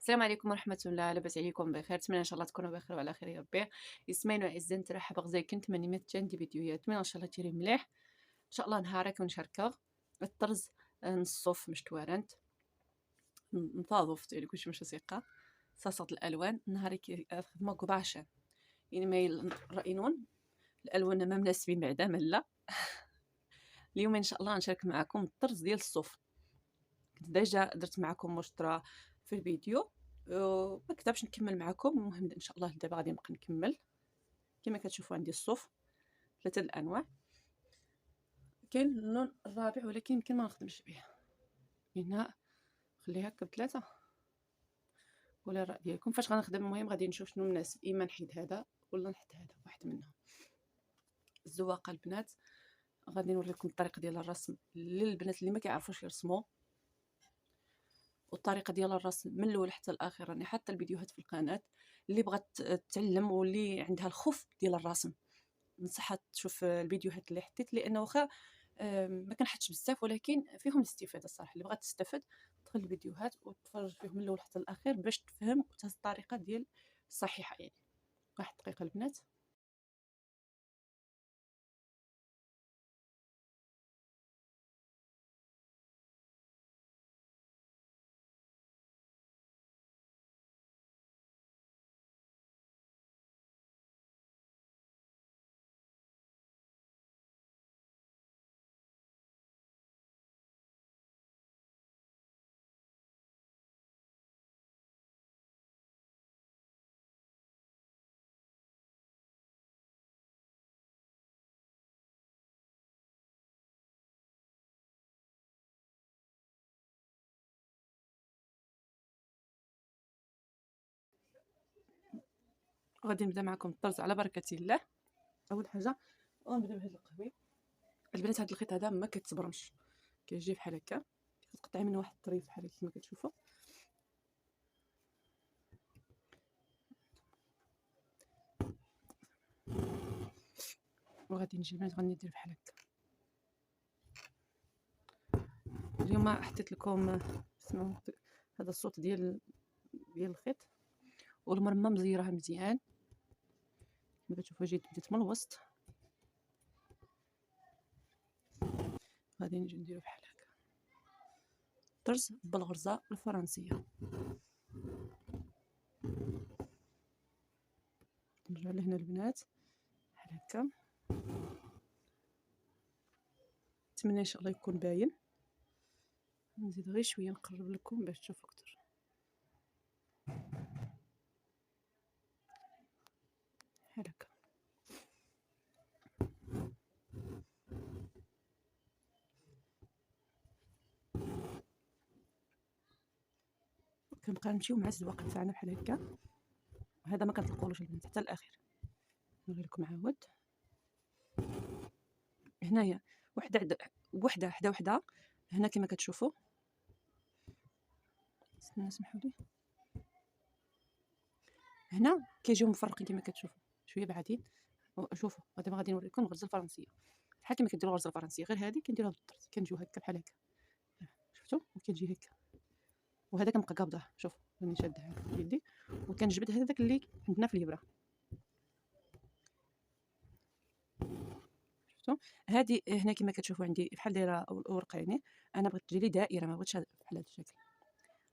السلام عليكم ورحمة الله، لاباس عليكم بخير؟ نتمنى ان شاء الله تكونوا بخير وعلى خير يا ربي. يسمعين وعزا ترحب غزاي كنت من نمت تندي فيديوهات من ان شاء الله تيري مليح ان شاء الله نهارك ونشاركه الطرز نصوف مشتوارنت نفاضو يعني كلشي مش ثقة صاصات الالوان نهارك خدمه قباشا يعني ما رأينون الالوان ما مناسبين بعدا ملا. اليوم ان شاء الله نشارك معكم الطرز ديال الصوف. كنت ديجا درت معكم مشطره في الفيديو وما كتبش نكمل معكم. المهم ان شاء الله دابا غادي نبقى نكمل. كما كتشوفوا عندي الصوف 3 الانواع. كاين اللون الرابع ولكن يمكن ما نخدمش به. هنا خليها هكا ب3 ولا الراي ديالكم فاش غنخدم. المهم غادي نشوف شنو مناسب، اما نحيد هذا ولا نحط هذا واحد منهم. الزواقه البنات غادي نوريكم الطريقه ديال الرسم للبنات اللي ما كيعرفوش يرسموا، والطريقه ديال الرسم من الاول حتى الاخر. راني حاطه الفيديوهات في القناه اللي بغات تتعلم واللي عندها الخوف ديال الرسم نصحها تشوف الفيديوهات اللي حطيت، لانه واخا ما كنحطش بزاف ولكن فيهم الاستفاده الصراحه. اللي بغات تستافد تدخل الفيديوهات وتفرج فيهم من الاول حتى الاخير باش تفهم الطريقه ديال الصحيحه. يعني واحد دقيقه البنات. غادي نبدا معكم الطرز على بركه الله. اول حاجه غنبدا بهذا القهوي. البنات هذا الخيط هذا ما كتبرمش، كيجي بحال هكا كتقطعي منه واحد الطريف بحال هكا كما كتشوفوا. وغادي نجي البنات غندير بحال هكا. اليوم حطيت لكم اسمعوا هذا الصوت ديال الخيط، والمرمى مزيرها مزيان كما كتشوفوا. جيت بديت من الوسط، غادي نجي نديرو بحال هكا طرز بالغرزه الفرنسيه. نرجع لهنا البنات بحال هكا. نتمنى ان شاء الله يكون باين. نزيد غير شويه نقرب لكم باش تشوفوا اكثر. بحال هكا. كنبقى نمشيو مع الزواق تاعنا بحال هكا. هذا ما كنطلقولوش البنات حتى الاخير. نوري لكم عاود هنايا وحده حدا هنا كما كتشوفوا. سمحوا لي، هنا كيجيو مفرقين كما كتشوفوا شويه بعدين. شوفوا دابا غادي نوريكم الغرزه الفرنسيه بحال كما كديروا الغرزه الفرنسيه، غير هذه كنديروها بالطرز كنجيو هكا بحال هكا. شفتوا وكنجي هكا، وهذا كنبقى قابضه. شوف راني شادها بيدي وكنجبد هذاك اللي عندنا في الابره. شفتوا هذه هنا كما كتشوفوا عندي بحال دايره ورقه. يعني انا بغيت تجي لي دائره، ما بغيتش بحال هذا الشكل.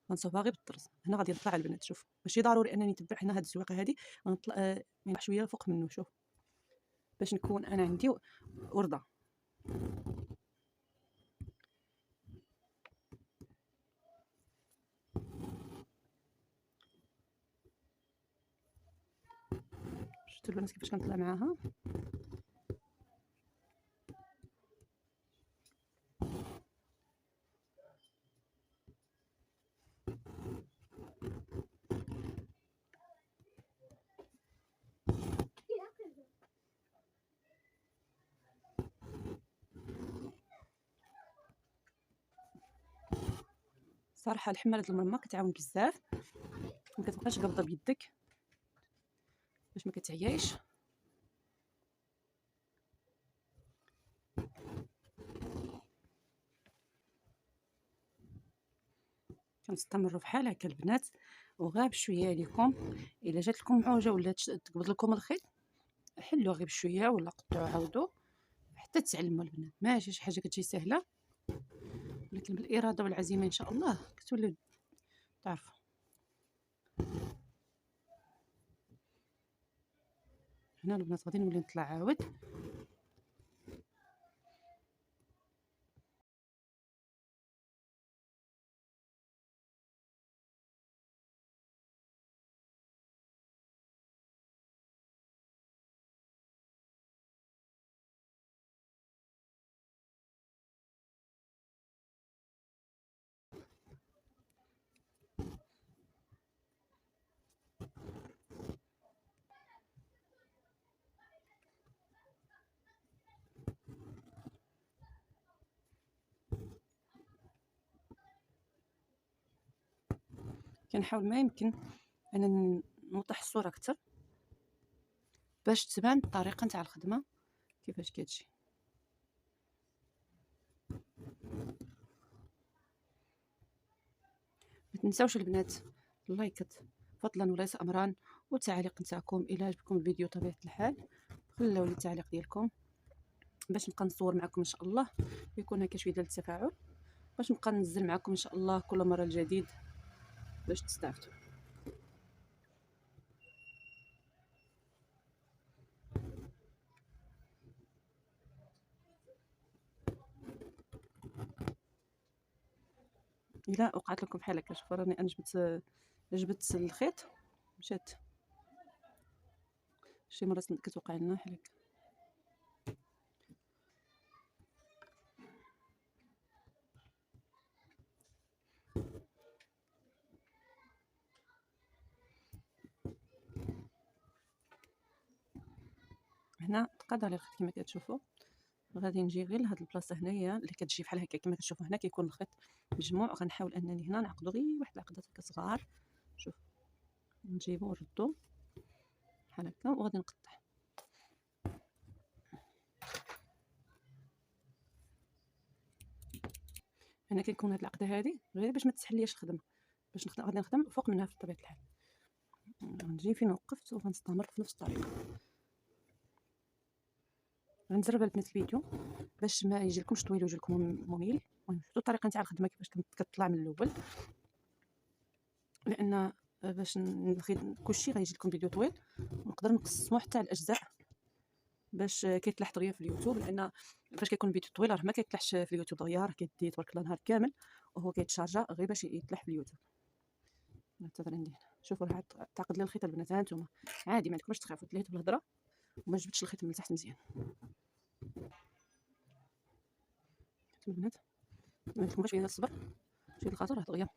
غنصوبها غير بالطرز. هنا غادي نطلع البنات. شوف ماشي ضروري انني نتبع هنا هذه الزواقه هذه. غنطلع شويه فوق منه. شوف باش نكون انا عندي ورده. شفتوا البنات كيفاش كنطلع معاها. صراحه الحماله المرمى كتعاون بزاف، ما كتبقاش قابضه بيدك باش ما كتعياش. كنستمروا بحال هكا البنات، وغير بشويه عليكم. الا جات لكم معوجه ولا تقبض لكم الخيط، حلوا غير بشويه ولا قطعوا عاودوا حتى تعلموا البنات. ماشي شي حاجه كتجي سهله، ولكن بالاراده والعزيمه ان شاء الله كتولي تعرفوا. هنا البنات غادي نولي نطلع عاود. كنحاول ما يمكن انا نوضح الصوره اكثر باش تبان الطريقه نتاع الخدمه كيفاش كتجي. ما تنساوش البنات اللايكات فضلا وليس امرا، والتعاليق نتاعكم الى عجبكم الفيديو طبيعه الحال خليو لي التعليق ديالكم باش نبقى نصور معكم ان شاء الله، يكون هكا شويه ديال التفاعل باش نبقى ننزل معكم ان شاء الله كل مره الجديد باش تستافدوا. الا وقعت لكم بحال هكا شوفوا راني انا جبت الخيط مشات شي مرات كتوقع لنا بحال هكا. هنا تقادر لي الخيط كما كتشوفوا، غادي نجي غير لهاد البلاصه هنايا اللي كتجي بحال هكا كما كتشوفوا. هنا كيكون الخيط مجموع، غنحاول انني هنا نعقدو غير واحد العقدات هكا صغار، شوف نجيبو ونردو بحال هكا وغادي نقطع. هنا كيكون هاد العقده هادي غير باش ما تسحلياش الخدمه، باش غادي نخدم فوق منها في طبيعه الحال. غنجي فين وقفت وغنستمر في نفس الطريقه. غنزرب البنات الفيديو باش ما يجي لكمش طويل ويجي لكم ممل. المهم شفتوا الطريقه نتاع الخدمه كيفاش كتطلع من الاول، لان باش كلشي غيجي لكم فيديو طويل ونقدر نقسمو حتى على الاجزاء باش كيتلاح دغيا في اليوتيوب، لان فاش كيكون فيديو طويل راه ما كيتلاحش في اليوتيوب دغيا، راه كيدي تبارك الله نهار كامل وهو كيتشارجا غير باش يتلاح في اليوتيوب. نعتذر عندي هنا شوفوا راه تعقد لي الخيط البنات. ها نتوما عادي ما عندكمش تخافوا، تلهيت بالهضره وما جبتش الخيط من تحت مزيان. البنات ما عندكم شويه ديال الصبر شويه الخاطر راه دغيا.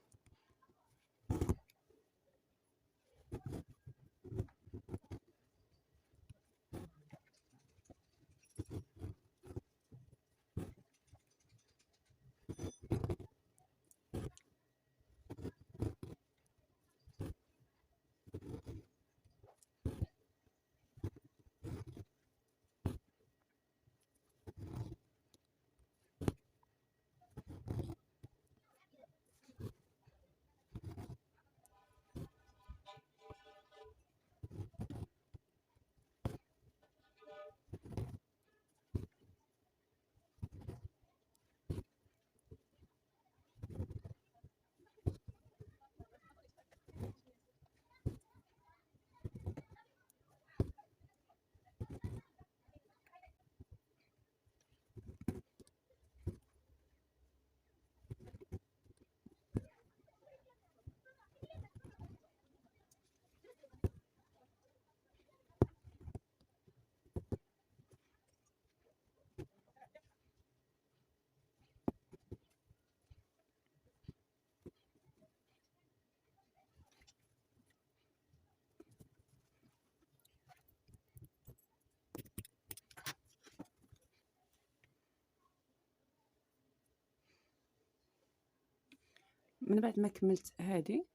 من بعد ما كملت هادي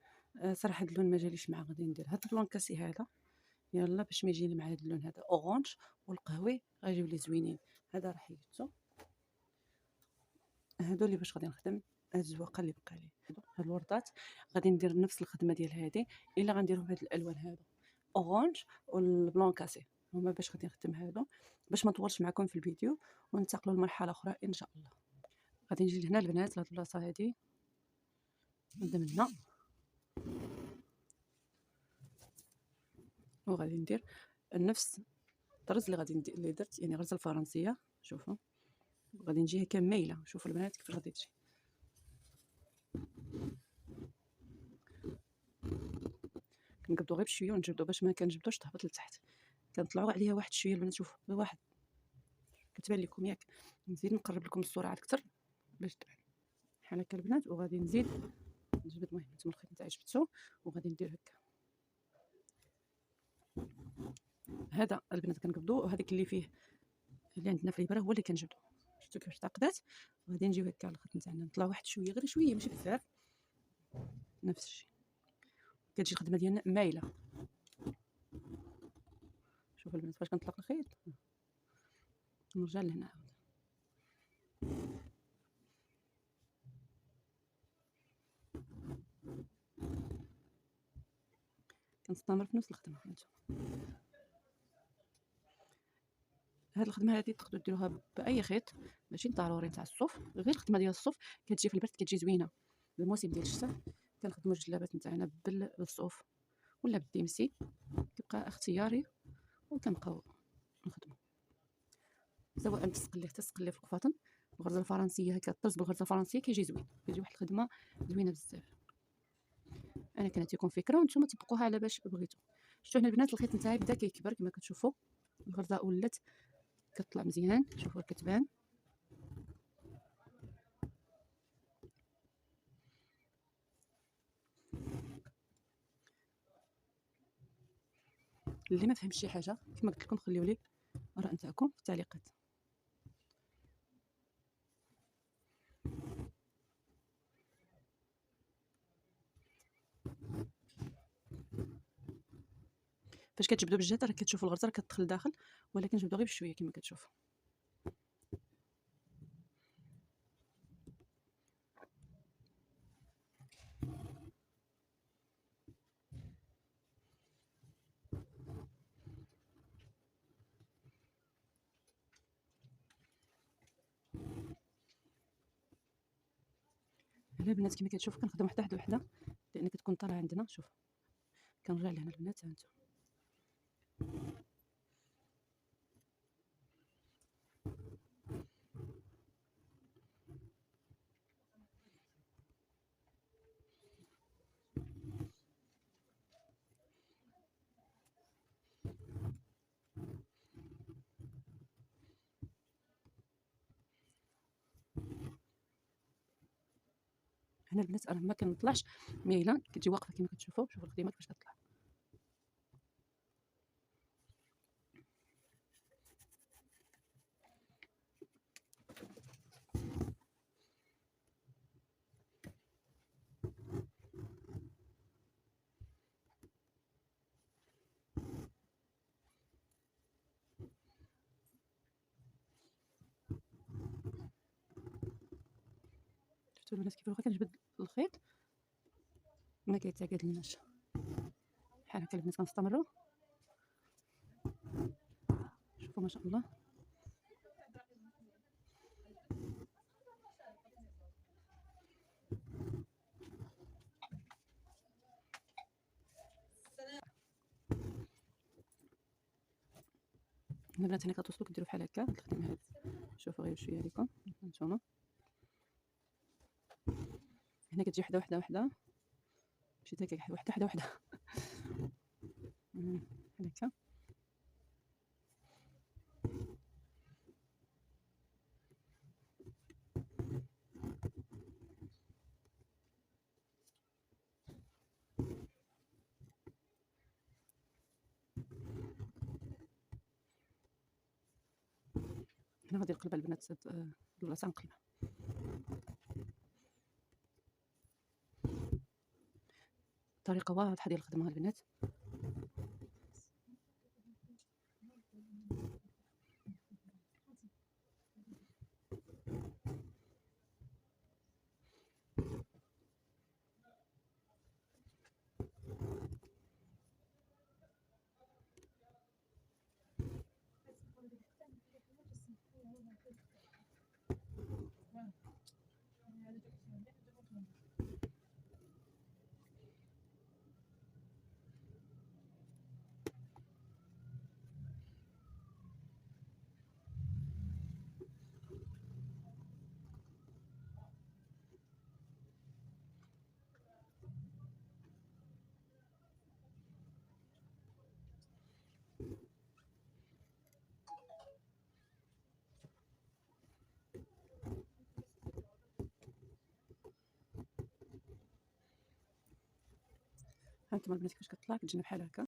صراحه هاد اللون ما جاليش مع، غادي ندير هاد البلانكاسي هذا يلا باش ما يجيني مع هاد اللون هذا اورانج والقهوي غيجيو لي زوينين. هذا راه حيدته، هادو اللي باش غادي نخدم هاد الزواقه اللي بقى لي هاد الوردات غادي ندير نفس الخدمه ديال هادي الا غنديرهم بهاد الالوان هادو اورانج والبلون كاسي هما باش غادي نخدم هادو باش ما نطولش معكم في الفيديو وننتقلوا لمرحله اخرى ان شاء الله. غادي نجي لهنا البنات لهاد البلاصه هادي نبدا من هنا وغادي ندير نفس الطرز اللي غادي ندير اللي درت يعني غرزه الفرنسيه. شوفوا غادي نجي هكا مايله. شوفوا البنات كيفاش غادي تجي كنقبضوا غير بشويه ونجبدوا باش ما كنجبدوش تهبط لتحت كنطلعوا عليها واحد شويه البنات. شوفوا غير واحد كتبان لكم ياك نزيد نقرب لكم الصوره عاد اكثر باش تبان بحال هكا البنات وغادي نزيد نجبد. المهم نتوما الخيط نتاعي جبدتو وغادي ندير هكا. هذا البنات كنقبضوا وهذاك اللي فيه اللي عندنا في الابره هو اللي كنجبدو. شفتوا كيفاش تعقدات. غادي نجيو هكا الخيط نتاعنا نطلع واحد شويه غير شويه ماشي بزاف نفس الشيء كتجي الخدمه ديالنا مايله. شوفوا البنات فاش كنطلق الخيط نرجع لهنا عاود كنستمر في نفس الخدمه. هاد الخدمه هادي تقدروا ديروها باي خيط ماشي ضروري نتاع الصوف غير الخدمه ديال الصوف كتجي في البرد كتجي زوينه. الموسم ديال الشتاء كنخدموا الجلابات نتاعنا بالصوف ولا بالديمسي كيبقى اختياري وكنبقاو نخدموا سواء تسقليه حتى تسقليه في القفاطن. الغرزه الفرنسيه هكا الطرز بالغرزه الفرنسيه كيجي زوين كيجي واحد الخدمه زوينه بزاف. انا كنعطيكم فكره وانتم تطبقوها على باش بغيتو. شفتوا هنا البنات الخيط نتاعي بدا كيكبر كما كتشوفوا الغرزه ولات كتطلع مزيان. شوفوا كتبان اللي ما فهمش شي حاجه كما قلت لكم خليوا لي الاراء نتاعكم في التعليقات. فاش كتجبدوا بالجهد راه كتشوفوا الغرزه راه كتدخل لداخل ولكن جبدوا غير بشويه كما كتشوفوا. هنا البنات كما كتشوفوا كنخدم وحده وحده لان كتكون طالعه عندنا. شوف كنرجع لهنا البنات ها انتم هنا البنات انا ما كنطلعش مايله كتجي واقفه كما كتشوفوا. شوفوا الخديمه كيفاش كتطلع. شفتوا البنات كيف واخا كنجبد الخيط ما كيتعقد لناش. بحال هكا البنات كنستمروا. شوفوا ما شاء الله البنات هنا كتوصلوا كديروا بحال هكا الخدمه هذه. شوفوا غير شويه لكم هانتوما هنا كتجي وحده وحده وحده مشيت هكا وحده وحده وحده بحال هكا. هنا غادي نقلبها البنات البلاصه نقلبها. طريقه واضحه ديال الخدمه البنات. هانتوما البنات كيفاش كطلع كتجينا بحال هكا.